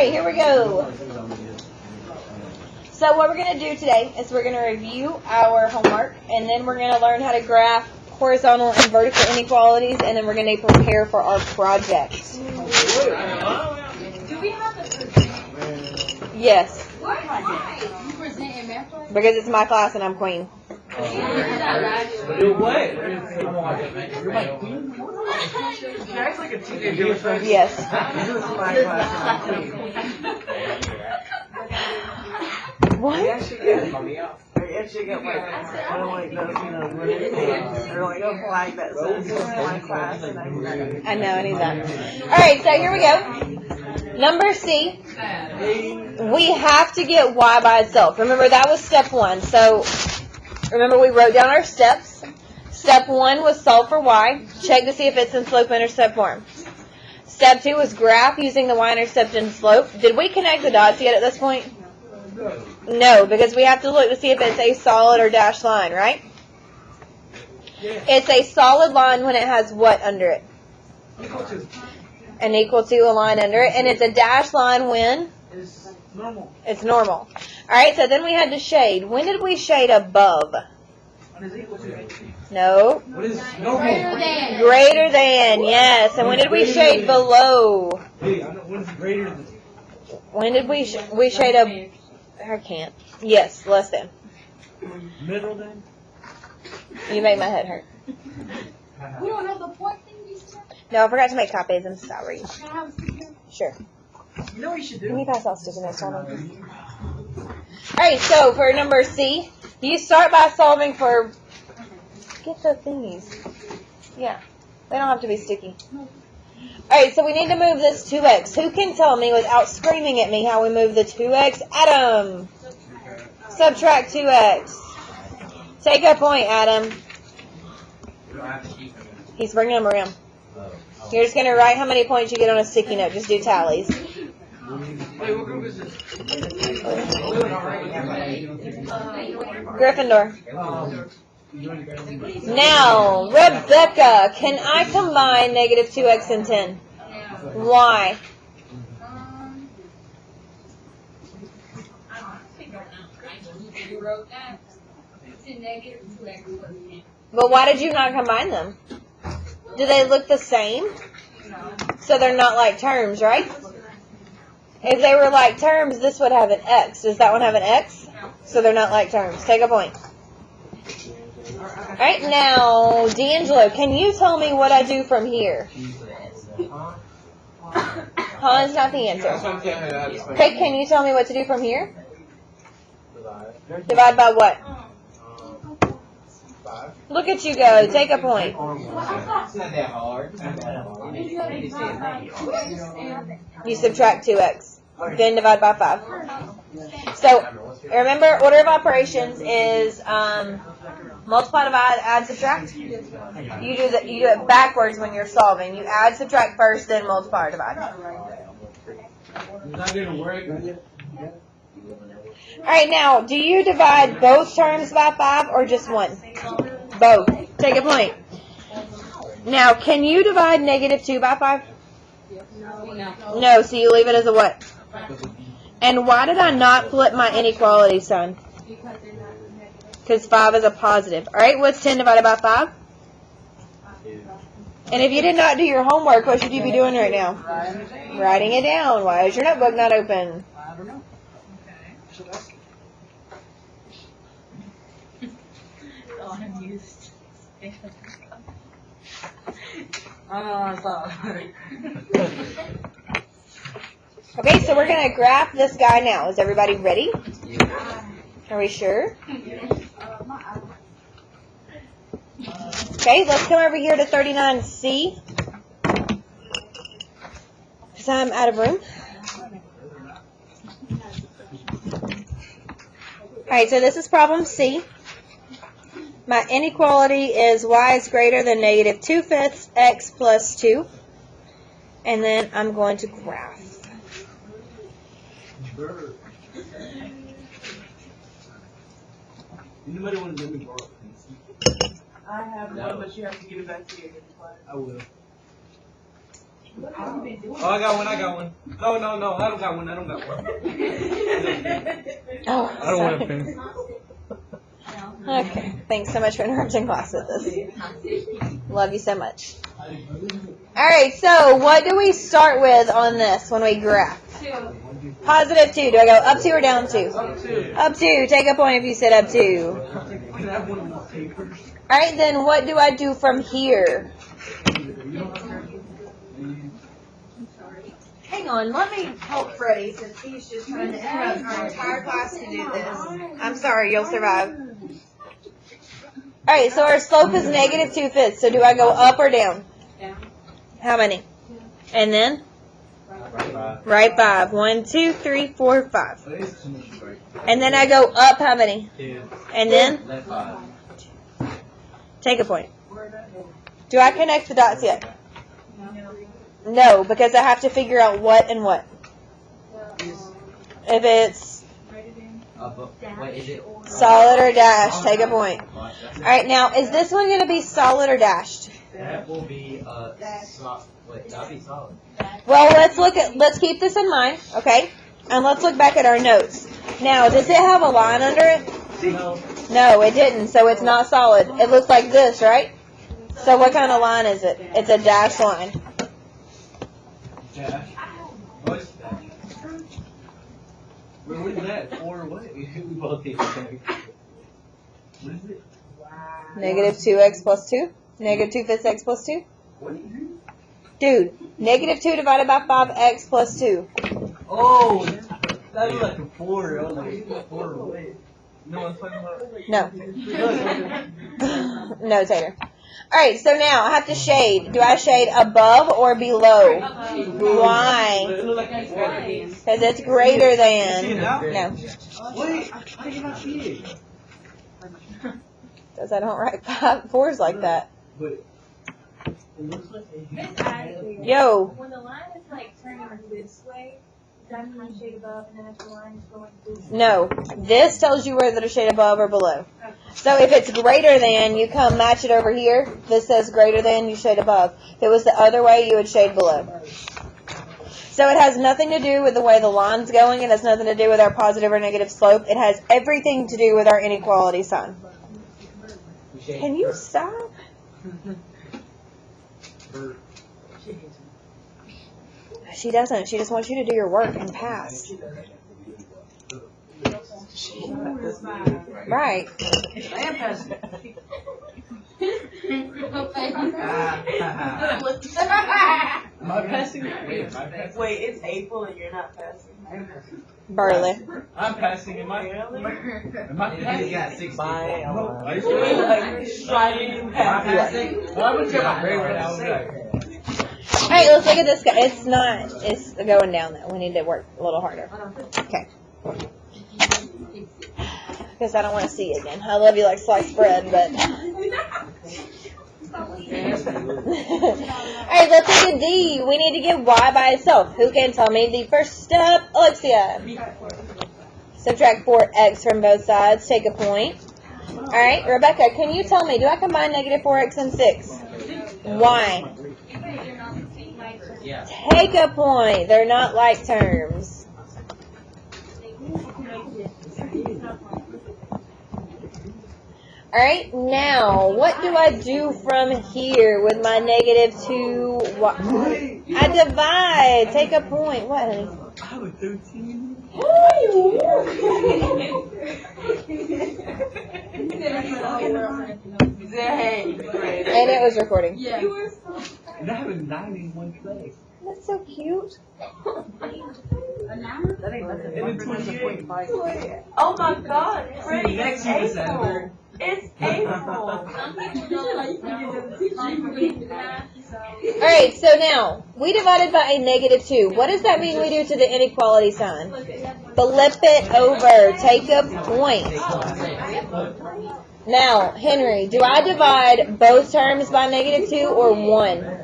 right, here we go. So what we're going to do today is we're going to review our homework, and then we're going to learn how to graph horizontal and vertical inequalities, and then we're going to prepare for our project. Do we have to present? Yes. Why? You present in math class? Because it's my class and I'm queen. Yes. What? I know, I need that. Alright, so here we go. Number C. We have to get y by itself. Remember, that was step 1. So, remember we wrote down our steps. Step 1 was solve for y. Check to see if it's in slope-intercept form. Step 2 was graph using the y-intercept and slope. Did we connect the dots yet at this point? No, because we have to look to see if it's a solid or dashed line, right? It's a solid line when it has what under it? An equal to a line under it. And it's a dashed line when? It's normal. Alright, so then we had to shade. When did we shade above? No. What is normal? Greater than, yes. And when did we shade below? What is greater than? When did we shade up? I can't. Yes, less than. Middle then? You make my head hurt. We don't have the point thing you said? No, I forgot to make copies. I'm sorry. Can I have a sticker? Sure. You know what you should Can do? you pass out sticky notes on them? Alright, so for number C, you start by solving for... Get the thingies. Yeah. They don't have to be sticky. Alright, so we need to move this 2x. Who can tell me without screaming at me how we move the 2x? Adam! Subtract 2x. Take a point, Adam. He's bringing them around. You're just going to write how many points you get on a sticky note. Just do tallies. Gryffindor. Now, Rebecca, can I combine negative 2x and 10? Why? You wrote that. It's a negative 2x. But why did you not combine them? Do they look the same? So they're not like terms, right? If they were like terms, this would have an x. Does that one have an x? So they're not like terms. Take a point. Alright, now, D'Angelo, can you tell me what I do from here? Huh is not the answer. Okay, can you tell me what to do from here? Divide by what? Look at you go. Take a point. You subtract 2x. Then divide by 5. So, remember, order of operations is multiply, divide, add, subtract. You do it backwards when you're solving. You add, subtract first, then multiply or divide. Alright, now, do you divide both terms by 5 or just one? Both. Take a point. Now, can you divide negative 2 by 5? No, so you leave it as a what? And why did I not flip my inequality sign? Because 5 is a positive. Alright, what's 10 divided by 5? And if you did not do your homework, what should you be doing right now? Writing it down. Why is your notebook not open? I don't know. Okay, so we're going to graph this guy now. Is everybody ready? Are we sure? Okay, let's come over here to 39C. Because I'm out of room. Alright, so this is problem C. My inequality is y is greater than negative 2/5 x plus 2. And then I'm going to graph. Anybody want to let me borrow? I have one, but you have to give it back to you. I will. Oh, I got one. No, I don't got one. Oh, I don't want to finish. okay. Thanks so much for interrupting class with us. Love you so much. All right, so what do we start with on this when we graph? Positive 2. Do I go up 2 or down 2? Up 2. Take a point if you said up 2. Can I have one of those papers? All right, then what do I do from here? Hang on, let me help Freddie since he's just trying to interrupt our entire class to do this. I'm sorry, you'll survive. All right, so our slope is negative 2/5. So do I go up or down? Down. How many? And then? Right 5. 1, 2, 3, 4, 5. And then I go up how many? And then? Take a point. Do I connect the dots yet? No, because I have to figure out what and what. If it's solid or dashed, take a point. All right, now, is this one going to be solid or dashed? That will be solid. Wait, that'll be solid. Well, let's keep this in mind, okay? And let's look back at our notes. Now, does it have a line under it? No. No, it didn't, so it's not solid. It looks like this, right? So what kind of line is it? It's a dashed line. Dash. What's that? Where is that? 4 or what? We both need to think. What is it? Negative 2x plus 2? Negative 2/5 x plus 2? What is it? Dude, negative 2 divided by 5x plus 2. Oh, that was like a 4. I was like, 4 or what? You know what I'm talking about? No. No, Tater. Alright, so now I have to shade. Do I shade above or below? Why? It looked like it's got a- Because it's greater than. See it now? No. Wait, I cannot see it. Because I don't write 4s like that. But it looks like a Yo. When the line is like turning this way, that kind of shade above, and then if the line is going this way. No. This tells you whether to shade above or below. So if it's greater than, you come match it over here. This says greater than, you shade above. If it was the other way, you would shade below. So it has nothing to do with the way the line's going. It has nothing to do with our positive or negative slope. It has everything to do with our inequality sign. Can you stop? She doesn't. She just wants you to do your work and pass. Right. Am I passing? Wait, it's April and you're not passing. Burley. I'm passing. Am I passing? You got 6 No, points. I You're swear. like striving past. I'm gonna check my grade right now. I'll be like, Alright, let's look at this guy. It's not. It's going down though. We need to work a little harder. Okay. Because I don't want to see you again. I love you like sliced bread, but. Alright, let's look at D. We need to get Y by itself. Who can tell me the first step? Alexia. Subtract 4x from both sides. Take a point. Alright, Rebecca, can you tell me, do I combine negative 4x and 6? Why? Yeah. Take a point. They're not like terms. Alright, now, what do I do from here with my negative 2? I divide. Take a point. What, honey? I have a 13. And it was recording. And I have a 9 in one place. That's so cute. And then 28. Oh my God, Freddie, Next it's year is April. December. It's April. Alright, so now, we divided by a negative 2. What does that mean we do to the inequality sign? Flip it over. Take a point. Now, Henry, do I divide both terms by negative 2 or 1?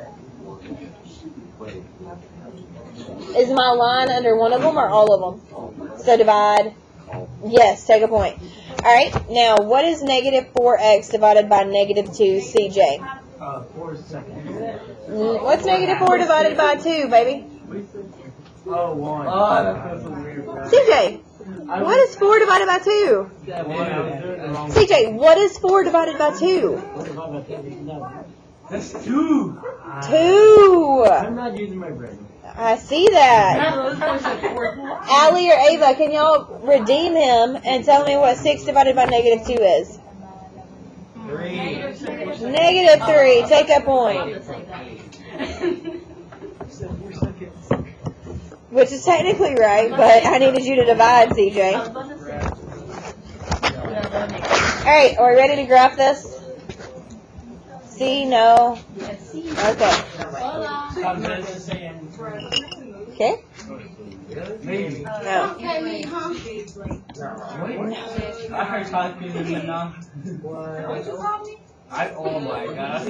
Is my line under one of them or all of them? So divide. Yes, take a point. Alright, now what is negative 4x divided by negative 2, CJ? 4 seconds. What's negative 4 divided by 2, baby? Oh, 1. Oh. That's so weird, bro. CJ, what is 4 divided by 2? CJ, what is 4 divided by 2? That's 2. 2. I'm not using my brain. I see that. Allie or Ava, can y'all redeem him and tell me what 6 divided by negative 2 is? 3. Negative 3. Take a point. Which is technically right, but I needed you to divide, CJ. Alright, are we ready to graph this? C, no. Okay. Okay? Maybe. No. Okay, me, huh? I heard talking to you now. What you call me? Oh my god.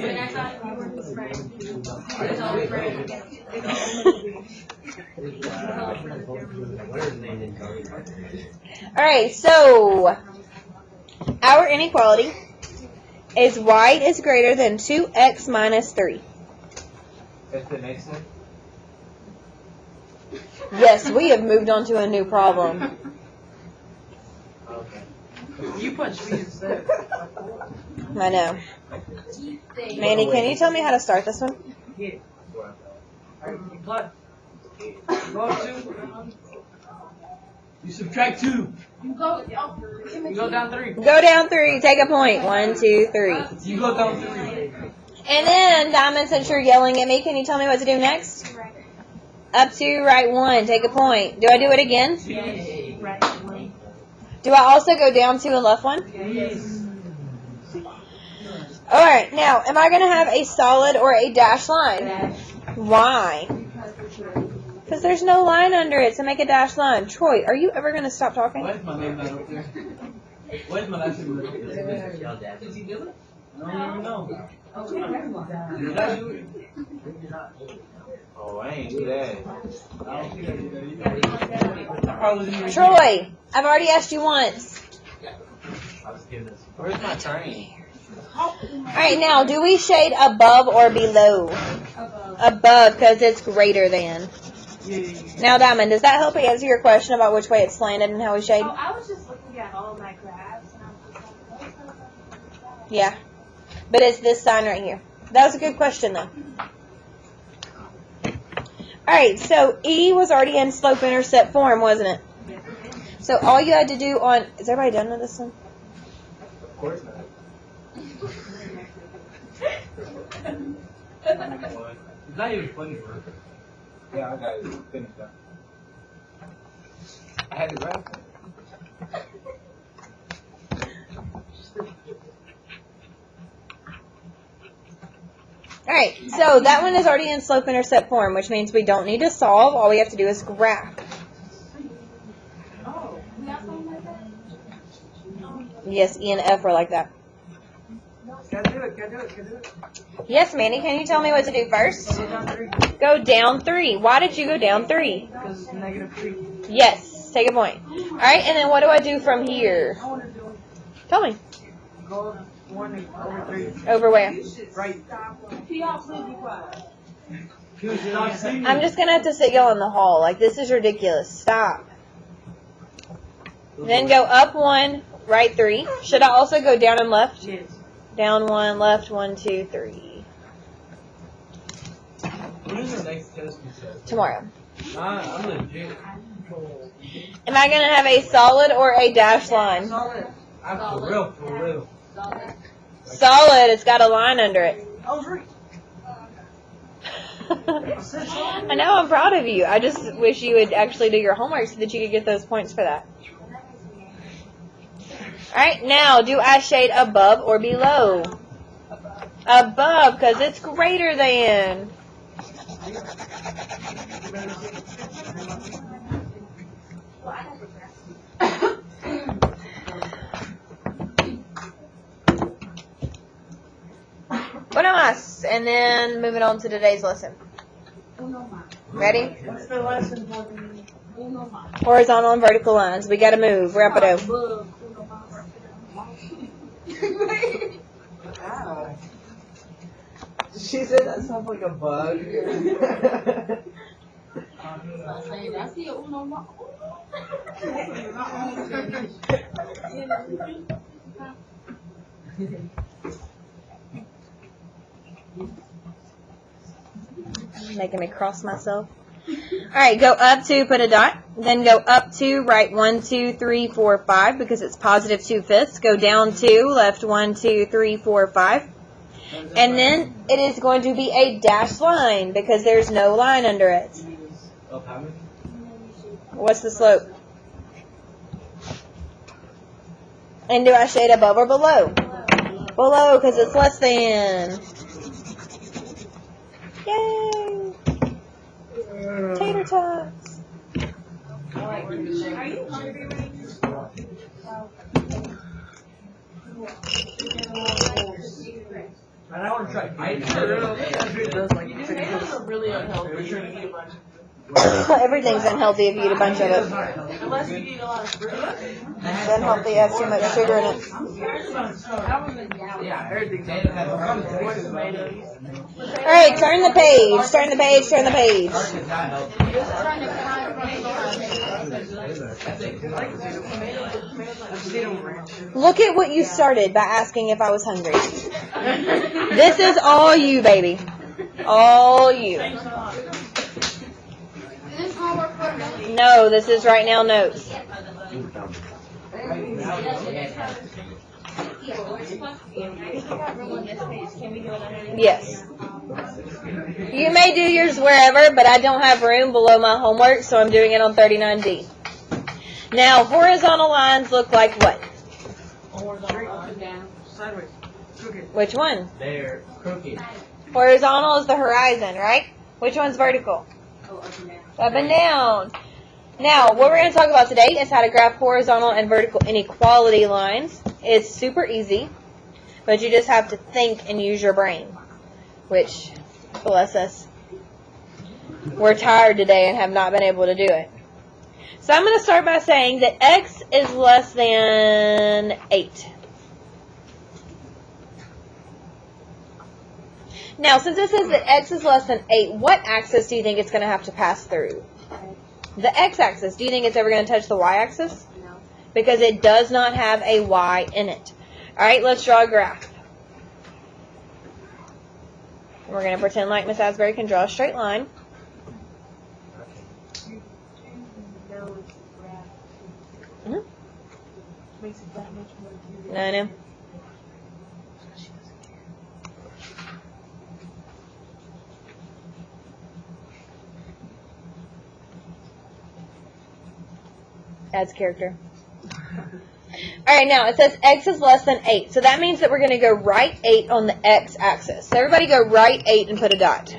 Alright, so our inequality is y is greater than 2x minus 3. That's the next one. Yes, we have moved on to a new problem. Okay. You punch me instead. I know. Mandy, can you tell me how to start this one? Yeah. What? Go up 2. You subtract 2. You go, You go down 3. Go down 3, take a point. 1, 2, 3. You go down 3. And then, Diamond, since you're yelling at me, can you tell me what to do next? Up to right 1, take a point. Do I do it again? Do I also go down 2 and left 1? Yes. Alright, now, am I going to have a solid or a dashed line? Why? Because there's no line under it to make a dashed line. Troy, are you ever going to stop talking? Why is my name not up there? Why is my last name not up there? Y'all dad. Did he do it? I don't even know. Did I do it? Oh, I ain't do that. I don't think I did that either. I probably didn't even Troy, I've already asked you once. I was giving this. Where's my train? Alright, now, do we shade above or below? Above, because it's greater than. Now, Diamond, does that help answer your question about which way it's slanted and how we shade? Oh, I was just looking at all my graphs and I was just like, Yeah. But it's this sign right here. That was a good question, though. Alright, so E was already in slope-intercept form, wasn't it? So all you had to do on... Is everybody done with this one? Of course not. It's not even funny, bro. Yeah, I got it. Finished up. I had to grab it. Alright, so that one is already in slope-intercept form, which means we don't need to solve. All we have to do is graph. Yes, E and F were like that. Can I do it? Can I do it? Can I do it? Yes, Manny, can you tell me what to do first? Go down 3. Go down 3. Why did you go down 3? Because it's negative 3. Yes, take a point. Alright, and then what do I do from here? I want to do Tell me. go 1 over 3. Over where? Right. I'm just going to have to sit y'all in the hall. Like, this is ridiculous. Stop. Then go up 1, right 3. Should I also go down and left? Yes. Down 1, left 1, 2, 3. When is our next test? Tomorrow. I'm legit. Am I going to have a solid or a dashed line? I'm for real, for real. Solid. It's got a line under it. I was right. I know, I'm proud of you. I just wish you would actually do your homework so that you could get those points for that. Alright, now, do I shade above or below? Above, because it's greater than. Bueno más. And then moving on to today's lesson. Ready? What's the lesson for Horizontal and vertical lines. We gotta move. Rapido. She said that sounds like a bug. I see it on my. Making me cross myself. Alright, go up 2, put a dot. Then go up 2, write 1, 2, 3, 4, 5 because it's positive 2/5. Go down 2, left 1, 2, 3, 4, 5. And then it is going to be a dashed line because there's no line under it. Of how many? What's the slope? And do I shade above or below? Below because it's less than. Yay! Tater tots. Are you hungry right Man, I want to try. Potatoes are really unhealthy. You eat a bunch. Everything's unhealthy if you eat a bunch of it. Unless you eat a lot of fruit. It's unhealthy, it has too much sugar in it. Yeah, everything's More tomatoes. Alright, turn the page, turn the page, turn the page. Look at what you started by asking if I was hungry. This is all you, baby. All you. Is this homework for me? No, this is right now notes. Yes. You may do yours wherever, but I don't have room below my homework, so I'm doing it on 39D. Now, horizontal lines look like what? Sideways. Crooked. Which one? They're crooked. Horizontal is the horizon, right? Which one's vertical? Up and down. Now, what we're going to talk about today is how to graph horizontal and vertical inequality lines. It's super easy, but you just have to think and use your brain, which, bless us, we're tired today and have not been able to do it. So I'm going to start by saying that x is less than 8. Now, since it says that x is less than 8, what axis do you think it's going to have to pass through? The x-axis. Do you think it's ever going to touch the y-axis? No. Because it does not have a y in it. All right, let's draw a graph. We're going to pretend like Miss Asbury can draw a straight line. Mhm. No, I know. Adds character. Alright, now it says x is less than 8. So that means that we're going to go right 8 on the x-axis. So everybody go right 8 and put a dot.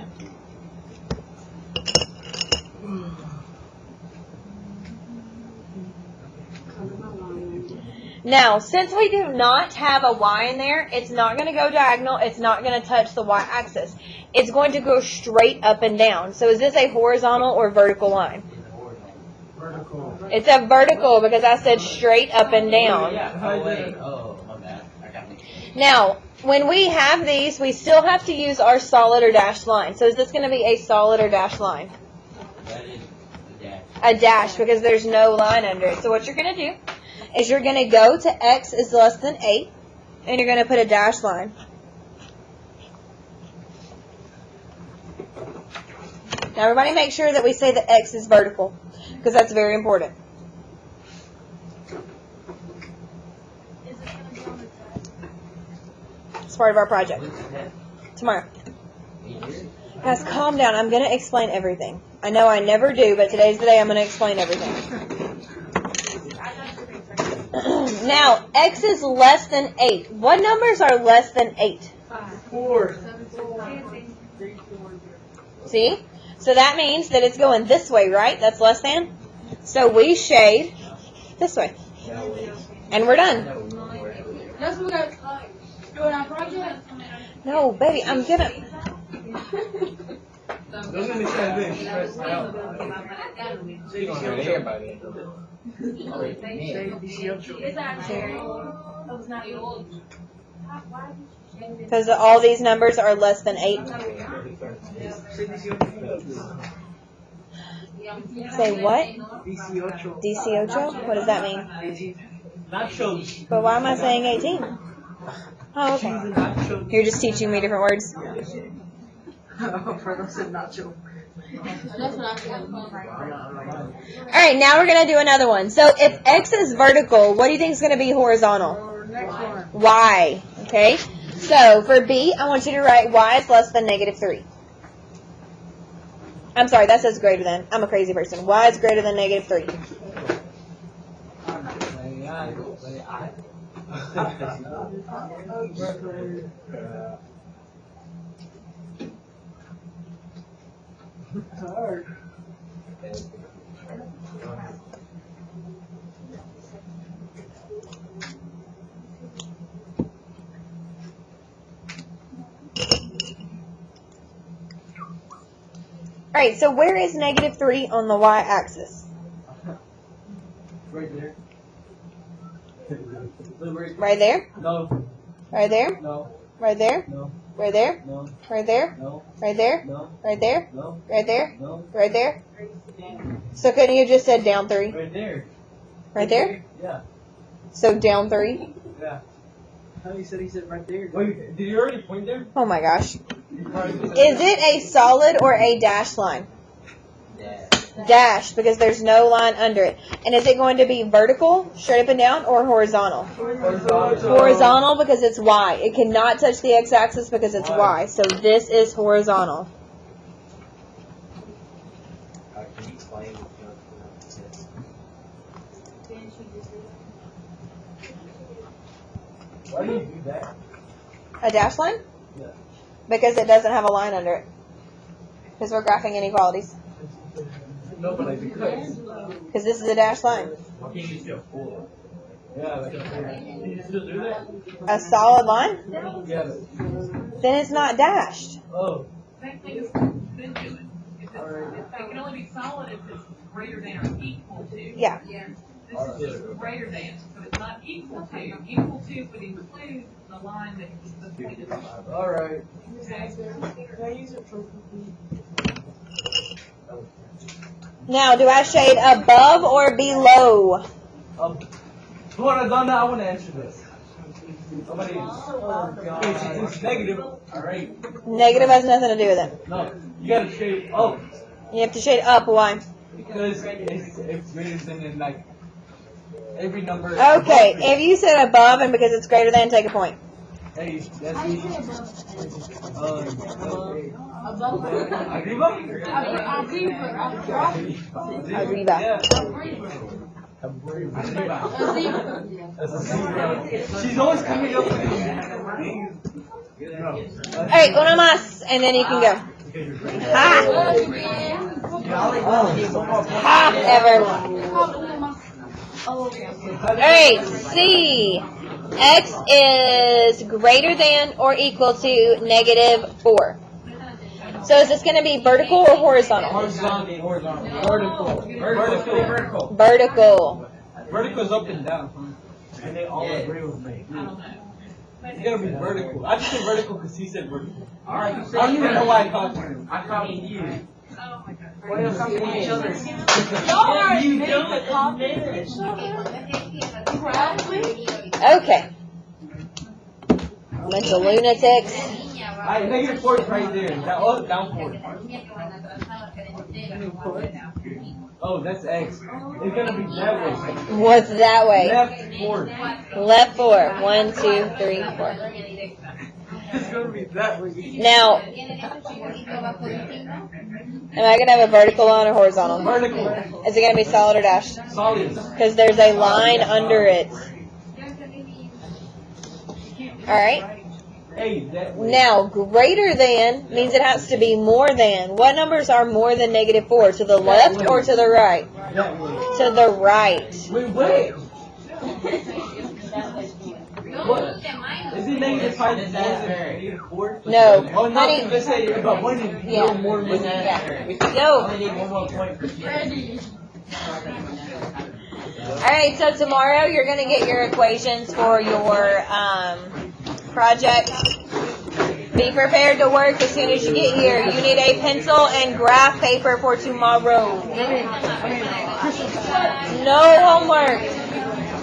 Now, since we do not have a y in there, it's not going to go diagonal. It's not going to touch the y-axis. It's going to go straight up and down. So is this a horizontal or vertical line? Vertical. It's a vertical because I said straight up and down. Oh, wait. Oh, my bad. I got it. Now, when we have these, we still have to use our solid or dashed line. So is this going to be a solid or dashed line? That is the dash. A dash because there's no line under it. So what you're going to do is you're going to go to x is less than 8, and you're going to put a dash line. Now, everybody make sure that we say that x is vertical because that's very important. Is it gonna be on the test? It's part of our project. When's the test? Tomorrow. 8 years? Guys, calm down. I'm going to explain everything. I know I never do, but today's the day I'm going to explain everything. Now, x is less than 8. What numbers are less than 8? 4. See? So that means that it's going this way, right? That's less than. So we shade this way. And we're done. That's what we got doing our project. No, baby, I'm going to... Those are the kind of things stress me out. So you Is that fair? That was not. Why did you Because all these numbers are less than 8. Say what? DC8? What does that mean? Nachos. But why am I saying 18? Oh, okay. Nachos. You're just teaching me different words. Fredo said nacho. That's what I feel. Alright, now we're going to do another one. So if X is vertical, what do you think is going to be horizontal? Next one. Y. Okay? So for B, I want you to write Y is less than -3. I'm sorry, that says greater than. I'm a crazy person. Y is greater than -3. Alright, so where is -3 on the Y-axis? Right there. Right there? No, Right there? no, Right there? no, Right there? no, Right there? no, Right there? no, Right there? no, Right there? no. Right there? So couldn't you have just said down 3? Right there. Right there? Yeah. So down 3? Yeah. How he said right there. Wait, did you already point there? Oh my gosh. Is it a solid or a dashed line? Dash, because there's no line under it. And is it going to be vertical, straight up and down, or horizontal? Horizontal because it's Y. It cannot touch the x-axis because it's Y. So this is horizontal. Can you explain what Why do you do that? A dash line? Yeah. Because it doesn't have a line under it. Because we're graphing inequalities. No, but I because. Because this is a dash line. Why can't you still four? Yeah, like a four. Can you still do that? A solid line? Yeah. Then it's not dashed. Oh. Same thing as been doing. If it's, it can only be solid if it's greater than or equal to. Yeah. This is just greater than, so it's not equal to. Equal to would include the line that the point is on. All right. Okay? Now, do I shade above or below? When I've done that, I want to answer this. Somebody. Oh God. It's negative. All right. Negative has nothing to do with it. No, you gotta shade up You have to shade up. Why? because it's greater than like every number. Okay, if you said above and because it's greater than, take a point. Hey, that's me. Arriba? Arriba. Yeah. She's always coming up with Alright, uno más, and then you can go. Ha! Ha, everyone. Alright, C. X is greater than or equal to -4. So is this going to be vertical or horizontal? Vertical. Vertical is up and down. And they all agree with me. It's gonna be vertical. I just said vertical because he said vertical. Alright, I don't even know why I called him. I copied you. Oh my God. What else can we each other? You don't. Okay. Bunch of lunatics. Alright, -4 is right there. That was down 4. Oh, that's X. It's gonna be that way. What's that way? Left 4. Left 4. 1, 2, 3, 4. It's gonna be that way. Now, am I going to have a vertical line or horizontal? Vertical. Is it going to be solid or dashed? Solid. Because there's a line under it. Alright. Hey, that way. Now, greater than means it has to be more than. What numbers are more than -4? To the left or to the right? That way. To the right. Wait. What? Is it -5 is more than -4? No. Oh, no, Honey. let's say about 1 and Yeah. more than that. No. I need one more point for you. Alright, so tomorrow you're going to get your equations for your project. Be prepared to work as soon as you get here. You need a pencil and graph paper for tomorrow. No homework.